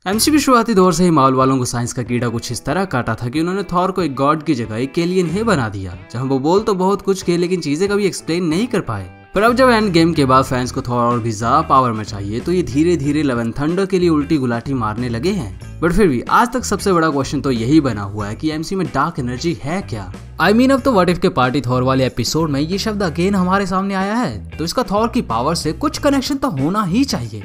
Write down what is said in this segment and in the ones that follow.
MCU शुरुआती दौर से ही मार्वल वालों को साइंस का कीड़ा कुछ इस तरह काटा था कि उन्होंने थॉर को एक गॉड की जगह एक एलियन ही बना दिया, जहां वो बोल तो बहुत कुछ किए लेकिन चीजें कभी एक्सप्लेन नहीं कर पाए। पर अब जब एंड गेम के बाद फैंस को थॉर और भी ज्यादा पावर में चाहिए तो ये धीरे धीरे लव एंड थंडर के लिए उल्टी गुलाटी मारने लगे हैं। बट फिर भी आज तक सबसे बड़ा क्वेश्चन तो यही बना हुआ है कि एमसीयू में डार्क एनर्जी है क्या। I mean, अब तो व्हाट इफ के पार्टी थॉर वाले एपिसोड में ये शब्द अगेन हमारे सामने आया है, तो इसका थॉर की पावर से कुछ कनेक्शन तो होना ही चाहिए।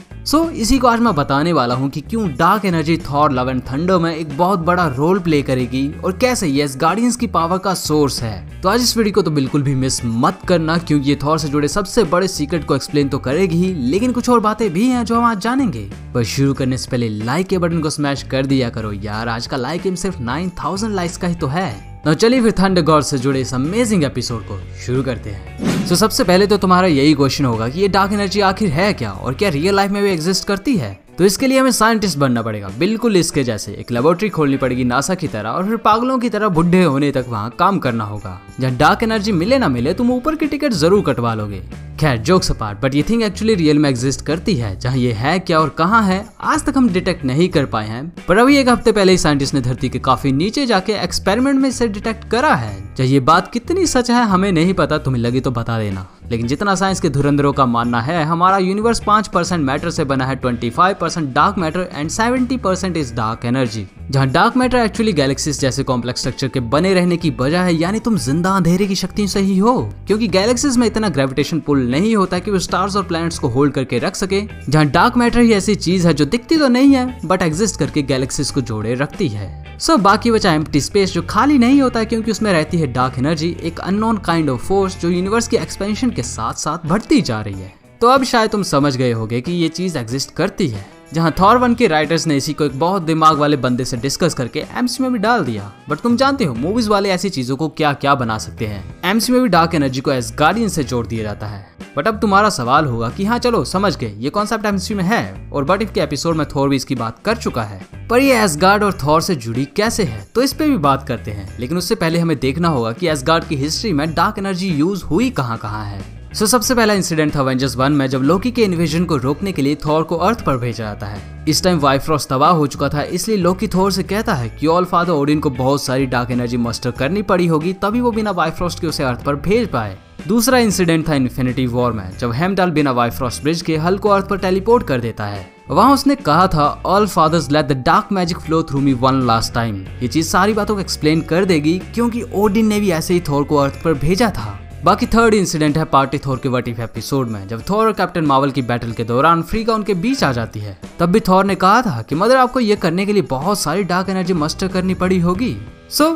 इसी को आज मैं बताने वाला हूँ कि क्यों dark energy Thor love and thunder में एक बहुत बड़ा रोल प्ले करेगी और कैसे ये गार्डियंस की पावर का सोर्स है। तो आज इस वीडियो को तो बिल्कुल भी मिस मत करना, क्योंकि ये थॉर से जुड़े सबसे बड़े सीक्रेट को एक्सप्लेन तो करेगी ही, लेकिन कुछ और बातें भी हैं जो हम आज जानेंगे। पर शुरू करने से पहले लाइक के बटन को स्मैश कर दिया करो यार, आज का लाइक एम सिर्फ 9000 लाइक्स का ही तो है। तो चलिए फिर थंडर गॉड से जुड़े इस अमेजिंग एपिसोड को शुरू करते हैं। सबसे पहले तो तुम्हारा यही क्वेश्चन होगा कि ये डार्क एनर्जी आखिर है क्या और क्या रियल लाइफ में भी एग्जिस्ट करती है। तो इसके लिए हमें साइंटिस्ट बनना पड़ेगा, बिल्कुल इसके जैसे एक लेबोरेटरी खोलनी पड़ेगी नासा की तरह, और फिर पागलों की तरह बुढ़े होने तक वहाँ काम करना होगा। जहाँ डार्क एनर्जी मिले ना मिले तुम ऊपर की टिकट जरूर कटवा लोगे। खैर जोक्स अपार्ट, बट ये थिंग एक्चुअली रियल में एग्जिस्ट करती है। जहाँ ये है क्या और कहाँ है आज तक हम डिटेक्ट नहीं कर पाए हैं, पर अभी एक हफ्ते पहले ही साइंटिस्ट ने धरती के काफी नीचे जाके एक्सपेरिमेंट में इसे डिटेक्ट करा है। जहाँ ये बात कितनी सच है हमें नहीं पता, तुम्हें लगी तो बता देना। लेकिन जितना साइंस के धुरंधरों का मानना है, हमारा यूनिवर्स 5% मैटर से बना है, 25% dark matter and 70% is dark energy. जहाँ डार्क मैटर एक्चुअली गैलेक्सीज जैसे कॉम्प्लेक्स स्ट्रक्चर के बने रहने की वजह है, यानी तुम जिंदा अंधेरे की शक्ति से ही हो, क्योंकि गैलेक्सीज में इतना ग्रेविटेशन पुल नहीं होता कि वो स्टार्स और प्लैनेट्स को होल्ड करके रख सके। जहाँ डार्क मैटर ही ऐसी चीज है जो दिखती तो नहीं है बट एग्जिस्ट करके गैलेक्सीज को जोड़े रखती है। बाकी बचा एम्प्टी स्पेस जो खाली नहीं होता है, क्योंकि उसमें रहती है डार्क एनर्जी, एक अननोन काइंड ऑफ फोर्स जो यूनिवर्स की एक्सपेंशन के साथ साथ बढ़ती जा रही है। तो अब शायद तुम समझ गए होगे कि ये चीज एग्जिस्ट करती है। जहां थॉर 1 के राइटर्स ने इसी को एक बहुत दिमाग वाले बंदे से डिस्कस करके एमसीयू में भी डाल दिया। बट तुम जानते हो मूवीज वाले ऐसी चीजों को क्या क्या बना सकते हैं। एमसीयू में भी डार्क एनर्जी को एसगार्डियन से जोड़ दिया जाता है। बट अब तुम्हारा सवाल होगा कि हाँ चलो समझ गए, ये कॉन्सेप्ट एमसीयू में है और व्हाट इफ के एपिसोड में थॉर भी इसकी बात कर चुका है, पर ये एसगार्ड और थॉर से जुड़ी कैसे है, तो इस पे भी बात करते हैं। लेकिन उससे पहले हमें देखना होगा कि एसगार्ड की हिस्ट्री में डार्क एनर्जी यूज हुई कहाँ है। सबसे पहला इंसिडेंट था अवेंजर्स 1 में, जब लोकी के इन्वेजन को रोकने के लिए थॉर को अर्थ पर भेजा जाता है। इस टाइम बाइफ्रॉस्ट तबाह हो चुका था, इसलिए लोकी थॉर से कहता है कि ऑल फादर ओडिन को बहुत सारी डार्क एनर्जी मस्टर करनी पड़ी होगी, तभी वो बिना बाइफ्रॉस्ट के उसे अर्थ पर भेज पाए। दूसरा इंसिडेंट था इन्फिनिटी वॉर में, जब हेमडाल बिना बाइफ्रॉस्ट ब्रिज के हल को अर्थ पर टेलीपोर्ट कर देता है। वहाँ उसने कहा था all fathers let the dark magic flow through me one last time. ये चीज सारी बातों को एक्सप्लेन कर देगी, क्योंकि ओडिन ने भी ऐसे ही थॉर को अर्थ पर भेजा था। बाकी थर्ड इंसिडेंट है पार्टी थॉर के व्हाट इफ एपिसोड में, जब थॉर और कैप्टन मार्वल की बैटल के दौरान फ्रीगा उनके बीच आ जाती है। तब भी थॉर ने कहा था कि मदर आपको ये करने के लिए बहुत सारी डार्क एनर्जी मस्टर करनी पड़ी होगी।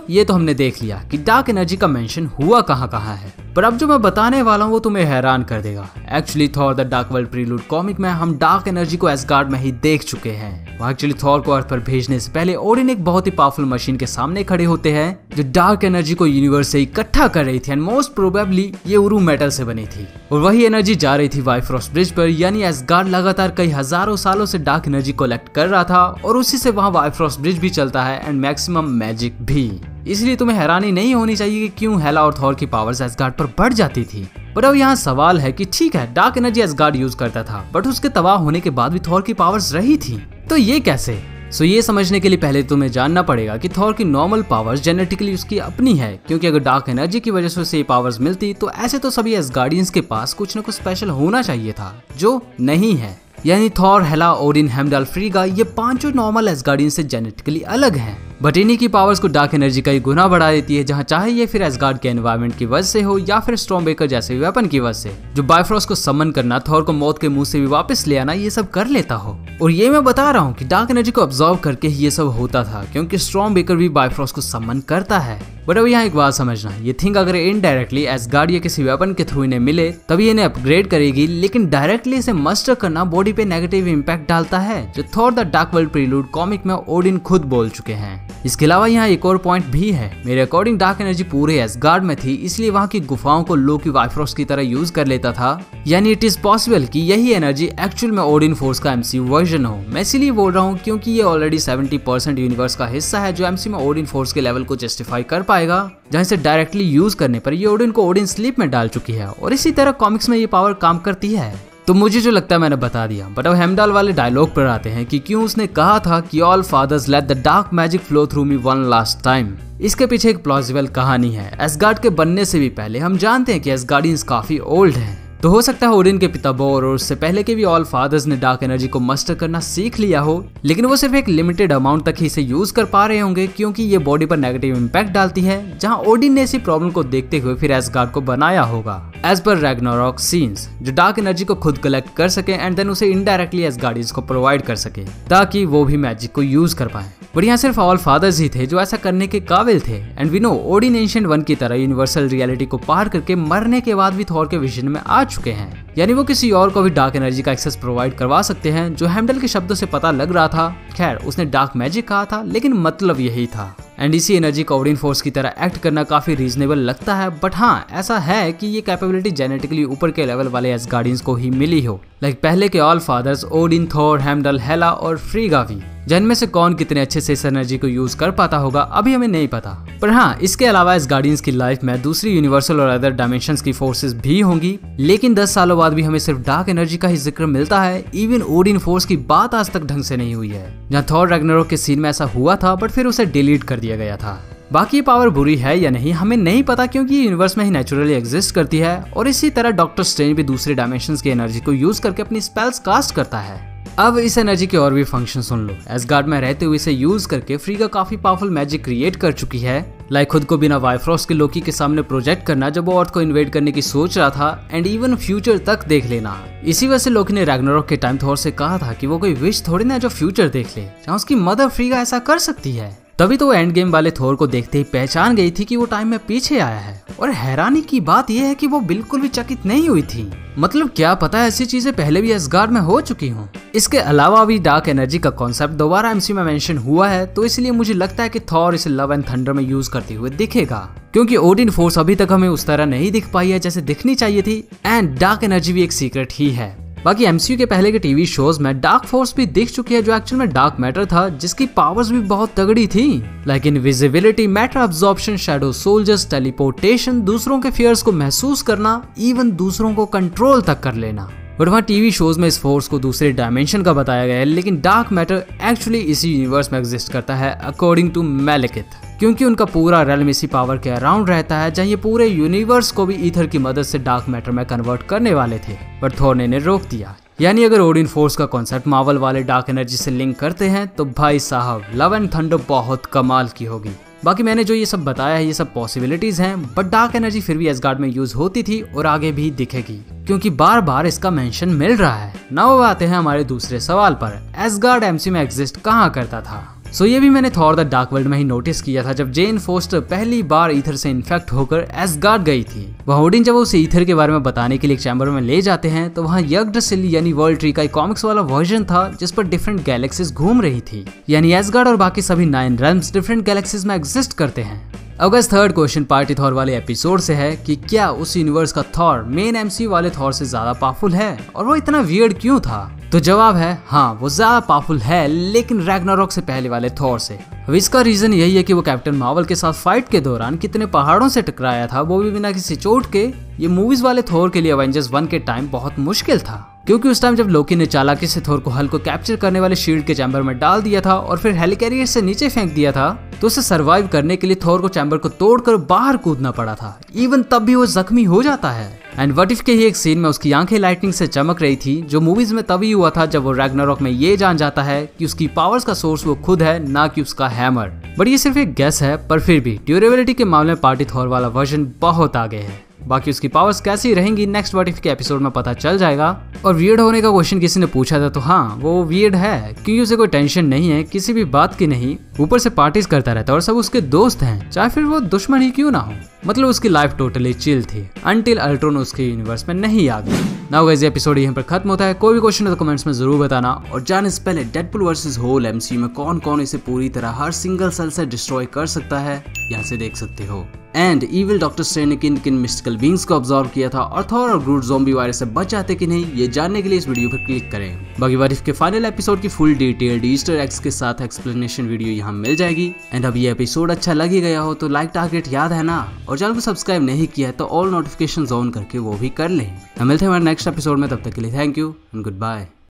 ये तो हमने देख लिया कि डार्क एनर्जी का मेंशन हुआ कहाँ है, पर अब जो मैं बताने वाला हूँ वो तुम्हें हैरान कर देगा। Actually Thor the dark world prelude comic में हम डार्क एनर्जी को एसगार्ड में ही देख चुके हैं। वहाँ एक्चुअली थॉर को अर्थ पर भेजने से पहले ओडिन एक बहुत ही पावरफुल मशीन के सामने खड़े होते हैं जो डार्क एनर्जी को यूनिवर्स से इकट्ठा कर रही थी, एंड मोस्ट प्रोबेबली ये उरू मेटल से बनी थी और वही एनर्जी जा रही थी बाइफ्रॉस्ट ब्रिज पर। यानी एसगार्ड लगातार कई हजारों सालों से डार्क एनर्जी कलेक्ट कर रहा था और उसी से वहाँ बाइफ्रॉस्ट ब्रिज भी चलता है एंड मैक्सिमम मैजिक भी। इसलिए तुम्हें हैरानी नहीं होनी चाहिए कि क्यों हेला और थॉर की पावर्स एसगार्ड पर बढ़ जाती थी। पर अब यहाँ सवाल है कि ठीक है डार्क एनर्जी एसगार्ड यूज करता था, बट उसके तबाह होने के बाद भी थॉर की पावर्स रही थी, तो ये कैसे? ये समझने के लिए पहले तुम्हें जानना पड़ेगा कि थॉर की नॉर्मल पावर्स जेनेटिकली उसकी अपनी है, क्योंकि अगर डार्क एनर्जी की वजह से उसे ये पावर्स मिलती तो ऐसे तो सभी एसगार्डियंस के पास कुछ न कुछ स्पेशल होना चाहिए था, जो नहीं है। यानी थॉर, हेला, ओडिन, हेमडाल, फ्रीगा, ये पांचों नॉर्मल एसगार्डियंस से जेनेटिकली अलग हैं, बट इन्हीं की पावर्स को डार्क एनर्जी का ही गुना बढ़ा देती है, जहां चाहे ये फिर एसगार्ड के एनवायरनमेंट की वजह से हो या फिर स्टॉर्मब्रेकर जैसे वेपन की वजह से, जो बाइफ्रॉस्ट को समन करना, थॉर को मौत के मुंह से भी वापस ले आना, ये सब कर लेता हो। और ये मैं बता रहा हूँ कि डार्क एनर्जी को ऑब्जर्व करके ही ये सब होता था, क्योंकि स्टॉर्मब्रेकर भी बाइफ्रॉस्ट को समन करता है। बट अब यहाँ एक बात समझना, ये थिंग अगर इनडायरेक्टली एसगार्ड या किसी वेपन के थ्रू इन्हें मिले तभी इन्हें अपग्रेड करेगी, लेकिन डायरेक्टली इसे मस्टर करना बॉडी पे नेगेटिव इंपैक्ट डालता है, जो Thor the dark world prelude comic में ओडिन खुद बोल चुके हैं। इसके अलावा यहाँ एक और पॉइंट भी है, मेरे अकॉर्डिंग डार्क एनर्जी पूरे एसगार्ड में थी, इसलिए वहाँ की गुफाओं को लोकी बाइफ्रॉस्ट की तरह यूज कर लेता था। यानी इट इज पॉसिबल कि यही एनर्जी एक्चुअल में ओडिन फोर्स का एमसीयू वर्जन हो। मैं इसीलिए बोल रहा हूँ क्योंकि ये ऑलरेडी 70% यूनिवर्स का हिस्सा है, जो एमसीयू में ओडिन फोर्स के लेवल को जस्टिफाई कर पाएगा, जहाँ से डायरेक्टली यूज करने पर ये ओडिन को ओडिन स्लीप में डाल चुकी है, और इसी तरह कॉमिक्स में ये पावर काम करती है। तो मुझे जो लगता है मैंने बता दिया, बट अब हेमडाल वाले डायलॉग पर आते हैं कि क्यों उसने कहा था कि all fathers let the dark magic flow through me one last time. इसके पीछे एक प्लॉजिबल कहानी है। एसगार्ड के बनने से भी पहले हम जानते हैं कि एसगार्डियंस काफी ओल्ड हैं, तो हो सकता है ओडिन के पिता बोर और उससे पहले के भी ऑल फादर्स ने डार्क एनर्जी को मस्टर करना सीख लिया हो, लेकिन वो सिर्फ एक लिमिटेड अमाउंट तक ही इसे यूज कर पा रहे होंगे क्योंकि ये बॉडी पर नेगेटिव इम्पैक्ट डालती है, जहां ओडिन ने इसी प्रॉब्लम को देखते हुए फिर एसगार्ड को बनाया होगा एज पर रैग्नारॉक सीन्स, जो डार्क एनर्जी को खुद कलेक्ट कर सके एंड देन उसे इनडायरेक्टली एसगार्डियंस को प्रोवाइड कर सके ताकि वो भी मैजिक को यूज कर पाए। बट यहाँ सिर्फ ऑल फादर्स ही थे जो ऐसा करने के काबिल थे, and we know Odin ancient one की तरह यूनिवर्सल रियलिटी को पार करके मरने के बाद भी थॉर के विजन में आ चुके हैं, यानी वो किसी और को भी डार्क एनर्जी का एक्सेस प्रोवाइड करवा सकते हैं, जो हेमडल के शब्दों से पता लग रहा था। खैर उसने डार्क मैजिक कहा था लेकिन मतलब यही था, एंड इसी एनर्जी को ओडिन फोर्स की तरह एक्ट करना काफी रीजनेबल लगता है। बट हाँ, ऐसा है कि ये कैपेबिलिटी जेनेटिकली ऊपर के लेवल वाले एसगार्डियंस को ही मिली हो, लाइक पहले के ऑल फादर्स ओडिन, थॉर, हेमडल, हेला और फ्रीगा भी, जिनमें से कौन कितने अच्छे से इस एनर्जी को यूज कर पाता होगा अभी हमें नहीं पता। पर हाँ, इसके अलावा एसगार्डियंस की लाइफ में दूसरी यूनिवर्सल और अदर डायमेंशंस की फोर्सेस भी होंगी, लेकिन 10 सालों बाद भी हमें सिर्फ डार्क एनर्जी का ही जिक्र मिलता है। इवन ओडिन फोर्स की बात आज तक ढंग से नहीं हुई है, जहाँ थॉर रैग्नारोक के सीन में ऐसा हुआ था बट फिर उसे डिलीट कर दिया गया था। बाकी ये पावर बुरी है या नहीं हमें नहीं पता, क्योंकि ये यूनिवर्स में ही नेचुरली एग्जिस्ट करती है, और इसी तरह डॉक्टर स्ट्रेंज भी दूसरे डायमेंशंस की एनर्जी को यूज करके अपनी स्पेल्स कास्ट करता है। अब इस एनर्जी के और भी फंक्शन सुन लो। एसगार्ड में रहते हुए इसे यूज करके फ्रीगा काफी पावरफुल मैजिक क्रिएट कर चुकी है, लाइक खुद को बिना बाइफ्रॉस्ट के लोकी के सामने प्रोजेक्ट करना जब वो अर्थ को इन्वेड करने की सोच रहा था, एंड इवन फ्यूचर तक देख लेना। इसी वजह से लोकी ने रैग्नारॉक के टाइम थॉर से कहा था कि वो कोई विश थोड़ी ना जो फ्यूचर देख ले, जहाँ उसकी मदर फ्रीगा ऐसा कर सकती है। तभी तो एंड गेम वाले थोर को देखते ही पहचान गई थी कि वो टाइम में पीछे आया है, और हैरानी की बात यह है कि वो बिल्कुल भी चकित नहीं हुई थी। मतलब क्या पता ऐसी चीजें पहले भी एसगार्ड में हो चुकी हों। इसके अलावा भी डार्क एनर्जी का कॉन्सेप्ट दोबारा एमसीयू में मेंशन हुआ है, तो इसलिए मुझे लगता है कि थॉर इसे लव एंड थंडर में यूज करते हुए दिखेगा, क्योंकि ओडिन फोर्स अभी तक हमें उस तरह नहीं दिख पाई है जैसे दिखनी चाहिए थी, एंड डार्क एनर्जी भी एक सीक्रेट ही है। बाकी एमसीयू के पहले के टीवी शोज में डार्क फोर्स भी दिख चुकी है, जो एक्चुअल में डार्क मैटर था, जिसकी पावर्स भी बहुत तगड़ी थी, like invisibility, matter absorption, shadow soldiers, teleportation, दूसरों के फियर्स को महसूस करना, इवन दूसरों को कंट्रोल तक कर लेना। बट वहाँ टीवी शोज में इस फोर्स को दूसरे डायमेंशन का बताया गया है, लेकिन डार्क मैटर एक्चुअली इसी यूनिवर्स में एग्जिस्ट करता है अकॉर्डिंग टू मैलेकिथ, क्योंकि उनका पूरा रेल्म इसी पावर के अराउंड रहता है, जहाँ ये पूरे यूनिवर्स को भी ईथर की मदद से डार्क मैटर में कन्वर्ट करने वाले थे, बट थॉर ने इन्हें रोक दिया। यानी अगर ओडिन फोर्स का कॉन्सेप्ट मार्वल वाले डार्क एनर्जी से लिंक करते हैं तो भाई साहब लव एंड थंडर बहुत कमाल की होगी। बाकी मैंने जो ये सब बताया है ये सब पॉसिबिलिटीज हैं, बट डार्क एनर्जी फिर भी एसगार्ड में यूज होती थी और आगे भी दिखेगी, क्योंकि बार बार इसका मेंशन मिल रहा है। नाउ आते हैं हमारे दूसरे सवाल पर, एसगार्ड एमसीयू में एग्जिस्ट कहाँ करता था। सो ये भी मैंने थॉर द डार्क वर्ल्ड में ही नोटिस किया था, जब जेन फोस्टर पहली बार ईथर से इन्फेक्ट होकर एसगार्ड गई थी। वहाँ ओडिन जब उसे ईथर के बारे में बताने के लिए एक चैम्बर में ले जाते हैं, तो वहाँ यग्ड्रासिल यानी वर्ल्ड ट्री का एक कॉमिक्स वाला वर्जन था, जिस पर डिफरेंट गैलेक्सीज घूम रही थी, यानी एसगार्ड और बाकी सभी 9 रेल्म्स डिफरेंट गैलेक्सीज में एग्जिस्ट करते हैं। अब guys third question party Thor वाले एपिसोड से है कि क्या उस यूनिवर्स का थॉर मेन एमसीयू वाले थॉर से ज्यादा पावरफुल है, और वो इतना वियर्ड क्यों था। तो जवाब है हाँ, वो ज्यादा पावरफुल है, लेकिन रैग्नारॉक से पहले वाले थॉर से। अब इसका रीजन यही है कि वो कैप्टन मार्वल के साथ फाइट के दौरान कितने पहाड़ों से टकराया था, वो भी बिना किसी चोट के। ये मूवीज वाले थॉर के लिए एवेंजर्स 1 के टाइम बहुत मुश्किल था, क्योंकि उस टाइम जब लोकी ने चालाकी से थॉर को हल्क को कैप्चर करने वाले शील्ड के चैम्बर में डाल दिया था और फिर हेलिकैरियर से नीचे फेंक दिया था, तो उसे सरवाइव करने के लिए थॉर को चैम्बर को तोड़कर बाहर कूदना पड़ा था। इवन तब भी वो जख्मी हो जाता है। एंड व्हाट इफ के ही एक सीन में उसकी आंखें लाइटनिंग से चमक रही थी, जो मूवीज में तभी हुआ था जब वो रैग्नारॉक में ये जान जाता है कि उसकी पावर्स का सोर्स वो खुद है, ना कि उसका हैमर। बट ये सिर्फ एक गेस है, पर फिर भी ड्यूरेबिलिटी के मामले में पार्टी थॉर वाला वर्जन बहुत आगे है। बाकी उसकी पावर्स कैसी रहेंगी नेक्स्ट व्हाट इफ के एपिसोड में पता चल जाएगा। और वियर्ड होने का क्वेश्चन किसी ने पूछा था, तो हाँ वो वियर्ड है, क्योंकि उसे कोई टेंशन नहीं है किसी भी बात की नहीं, ऊपर से पार्टीज करता रहता है और सब उसके दोस्त हैं, चाहे फिर वो दुश्मन ही क्यों ना हो। मतलब उसकी लाइफ टोटली चिल थी अनटिल अल्ट्रॉन उसके यूनिवर्स में नहीं आ गया। नाउ गाइस ये एपिसोड यहीं पर खत्म होता है। कोई भी क्वेश्चन हो तो कमेंट्स में जरूर बताना, और जाने से पहले डेडपूल वर्सेस होल एमसीयू में कौन कौन इसे पूरी तरह हर सिंगल सेल से डिस्ट्रॉय कर सकता है यहाँ से देख सकते हो। एंड इविल डॉक्टर स्ट्रेंज ने किन किन मिस्टिकल बींग्स को ऑब्जर्व किया था और थॉर और ग्रूट ज़ॉम्बी वायरस से बच जाते कि नहीं, ये जानने के लिए इस वीडियो पर क्लिक करें। बाकी व्हाट इफ के फाइनल एपिसोड की फुल डिटेल्ड ईस्टर एग्स के साथ एक्सप्लेनेशन वीडियो यहाँ मिल जाएगी। एंड अब ये एपिसोड अच्छा लग गया हो तो लाइक टारगेट याद है ना, और चैनल को सब्सक्राइब नहीं किया है तो ऑल नोटिफिकेशन ऑन करके वो भी कर लें। हम मिलते हैं हमारे नेक्स्ट एपिसोड में, तब तक के लिए thank you and good bye.